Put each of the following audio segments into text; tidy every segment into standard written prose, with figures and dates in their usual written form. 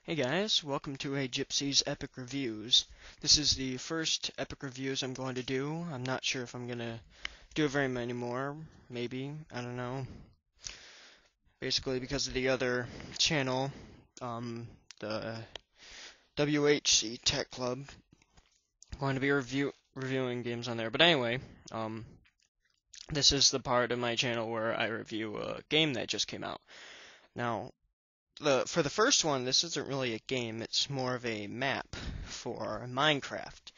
Hey guys, welcome to a Gypsy's Epic Reviews. This is the first Epic Reviews I'm going to do. I'm not sure if I'm going to do very many more. Maybe. I don't know. Basically because of the other channel, the WHC Tech Club. I'm going to be reviewing games on there. But anyway, this is the part of my channel where I review a game that just came out. Now, for the first one, this isn't really a game, it's more of a map for Minecraft.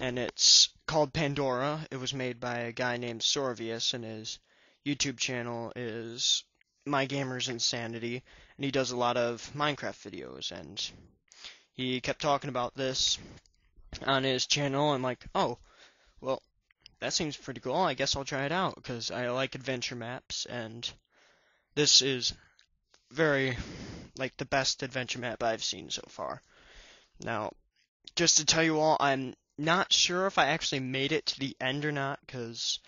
And it's called Pandora. It was made by a guy named Sorvius, and his YouTube channel is MyGamersInsanity, and he does a lot of Minecraft videos, and he kept talking about this on his channel. I'm like, oh, well, that seems pretty cool. I guess I'll try it out, because I like adventure maps, and this is very like the best adventure map I've seen so far. Now, just to tell you all, I'm not sure if I actually made it to the end or not, because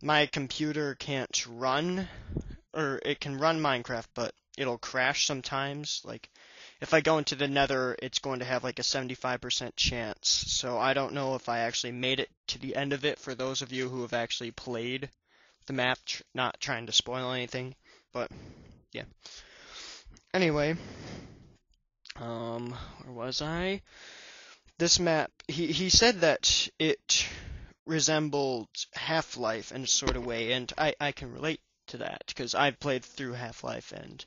my computer can't run, or it can run Minecraft, but it'll crash sometimes. Like, if I go into the nether, it's going to have like a 75% chance. So I don't know if I actually made it to the end of it for those of you who have actually played the map, not trying to spoil anything, but yeah. Anyway, where was I? This map, he said that it resembled Half-Life in a sort of way, and I can relate to that, because I've played through Half-Life, and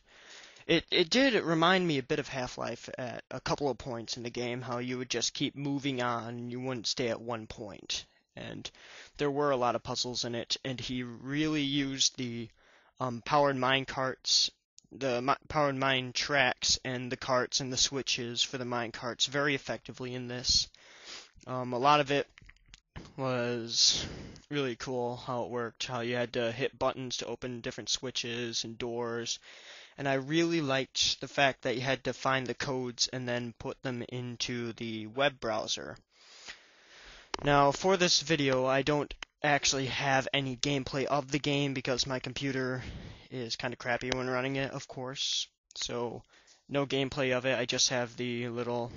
it did remind me a bit of Half-Life at a couple of points in the game, how you would just keep moving on, and you wouldn't stay at one point. And there were a lot of puzzles in it, and he really used the powered mine carts, the powered mine tracks, and the carts and the switches for the mine carts very effectively in this. A lot of it was really cool how it worked, how you had to hit buttons to open different switches and doors. And I really liked the fact that you had to find the codes and then put them into the web browser. Now, for this video, I don't actually have any gameplay of the game because my computer is kind of crappy when running it, of course. So, no gameplay of it. I just have the little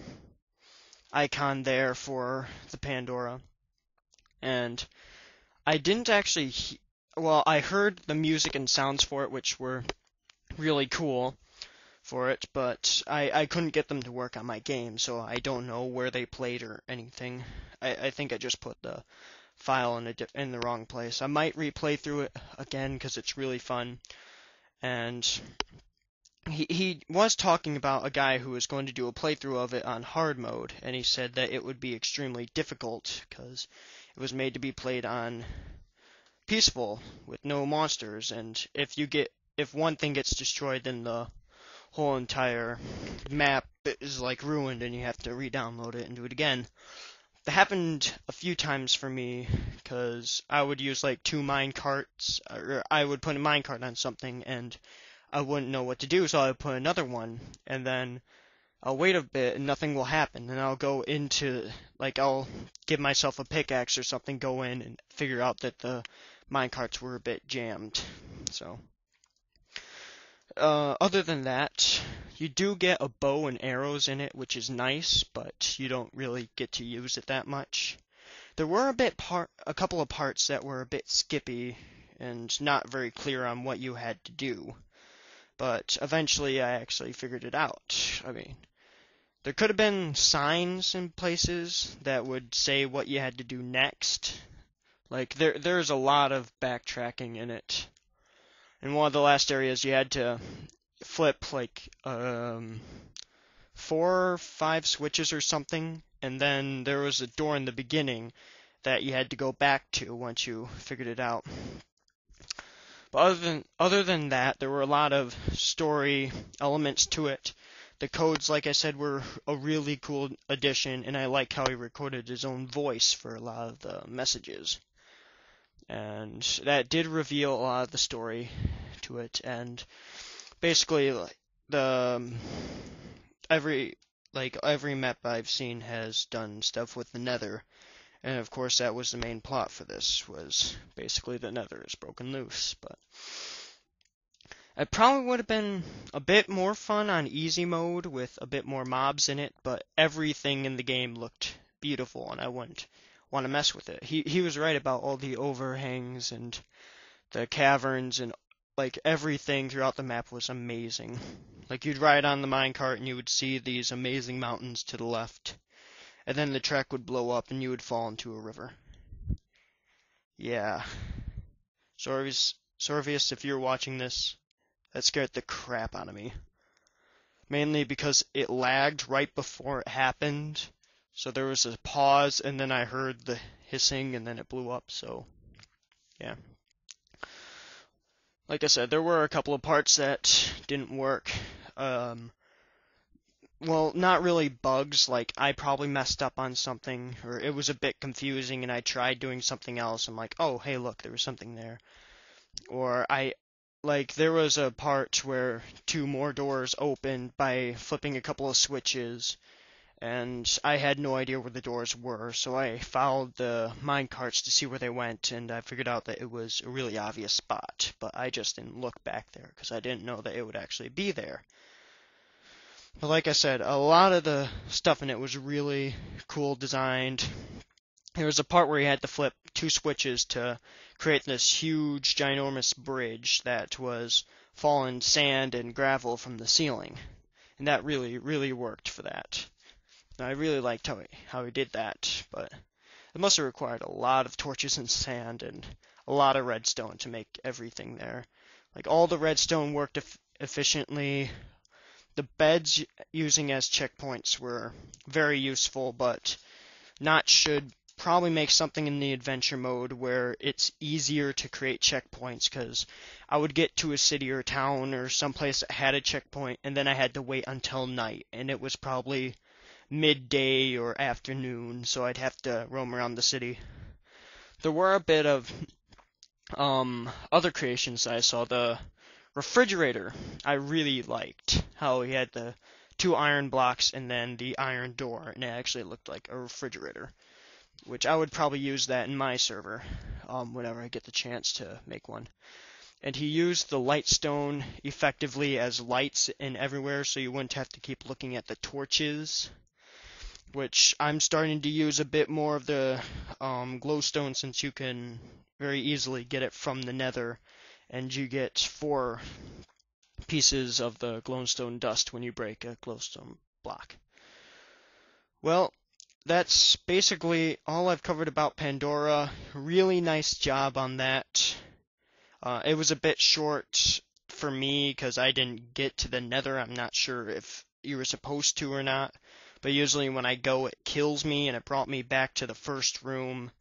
icon there for the Pandora. And I didn't actually, well, I heard the music and sounds for it, which were really cool for it, but I couldn't get them to work on my game, so I don't know where they played or anything. I think I just put the file in the wrong place. I might replay through it again because it's really fun. And he was talking about a guy who was going to do a playthrough of it on hard mode, and he said that it would be extremely difficult because it was made to be played on peaceful with no monsters, and if one thing gets destroyed, then the whole entire map is like ruined and you have to re-download it and do it again. That happened a few times for me because I would use like two mine carts, or I would put a mine cart on something and I wouldn't know what to do, so I would put another one, and then I'll wait a bit and nothing will happen, and I'll go into, like, I'll give myself a pickaxe or something, go in and figure out that the minecarts were a bit jammed. So, other than that, you do get a bow and arrows in it, which is nice, but you don't really get to use it that much. There were a couple of parts that were a bit skippy and not very clear on what you had to do, but eventually I actually figured it out. I mean, there could have been signs in places that would say what you had to do next. Like, there's a lot of backtracking in it. In one of the last areas, you had to flip, like, 4 or 5 switches or something, and then there was a door in the beginning that you had to go back to once you figured it out. But other than that, there were a lot of story elements to it. The codes, like I said, were a really cool addition, and I like how he recorded his own voice for a lot of the messages. And that did reveal a lot of the story to it, and basically, every map I've seen has done stuff with the nether, and of course that was the main plot for this, was basically the nether is broken loose. But It probably would have been a bit more fun on easy mode with a bit more mobs in it, but everything in the game looked beautiful and I wouldn't want to mess with it. He was right about all the overhangs and the caverns and like everything throughout the map was amazing. Like you'd ride on the minecart and you would see these amazing mountains to the left, and then the track would blow up and you would fall into a river. Yeah. Sorvius, if you're watching this, that scared the crap out of me. Mainly because it lagged right before it happened. So there was a pause and then I heard the hissing and then it blew up, so yeah. Like I said, there were a couple of parts that didn't work. Well, not really bugs, like I probably messed up on something, or it was a bit confusing and I tried doing something else. I'm like, oh, hey, look, there was something there. Or there was a part where two more doors opened by flipping a couple of switches, and I had no idea where the doors were, so I followed the mine carts to see where they went, and I figured out that it was a really obvious spot, but I just didn't look back there because I didn't know that it would actually be there. But like I said, a lot of the stuff in it was really cool designed. There was a part where you had to flip two switches to create this huge, ginormous bridge that was falling sand and gravel from the ceiling. And that really, really worked for that. And I really liked how he did that, but it must have required a lot of torches and sand and a lot of redstone to make everything there. Like, all the redstone worked efficiently. The beds using as checkpoints were very useful, but should probably make something in the adventure mode where it's easier to create checkpoints, because I would get to a city or town or someplace that had a checkpoint and then I had to wait until night, and it was probably midday or afternoon, so I'd have to roam around the city. There were a bit of other creations I saw. The refrigerator I really liked, how he had the two iron blocks and then the iron door, and it actually looked like a refrigerator, which I would probably use that in my server whenever I get the chance to make one. And he used the lightstone effectively as lights in everywhere, so you wouldn't have to keep looking at the torches, which I'm starting to use a bit more of the glowstone, since you can very easily get it from the nether, and you get 4 pieces of the glowstone dust when you break a glowstone block. Well, that's basically all I've covered about Pandora. Really nice job on that. It was a bit short for me because I didn't get to the nether. I'm not sure if you were supposed to or not, but usually when I go it kills me, and it brought me back to the first room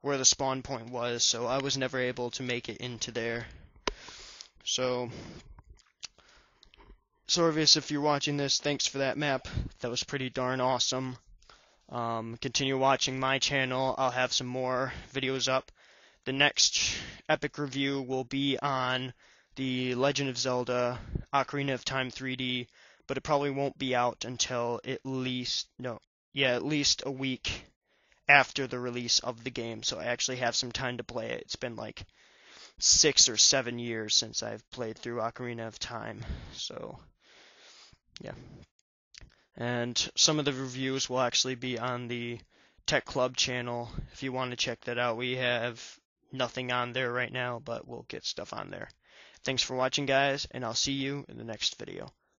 where the spawn point was, so I was never able to make it into there. So, Sorvius, if you're watching this, thanks for that map. That was pretty darn awesome. Continue watching my channel. I'll have some more videos up. The next epic review will be on the Legend of Zelda Ocarina of Time 3D, but it probably won't be out until at least a week after the release of the game, so I actually have some time to play it. It's been like 6 or 7 years since I've played through Ocarina of Time, so yeah. And some of the reviews will actually be on the Tech Club channel if you want to check that out. We have nothing on there right now, but we'll get stuff on there. Thanks for watching, guys, and I'll see you in the next video.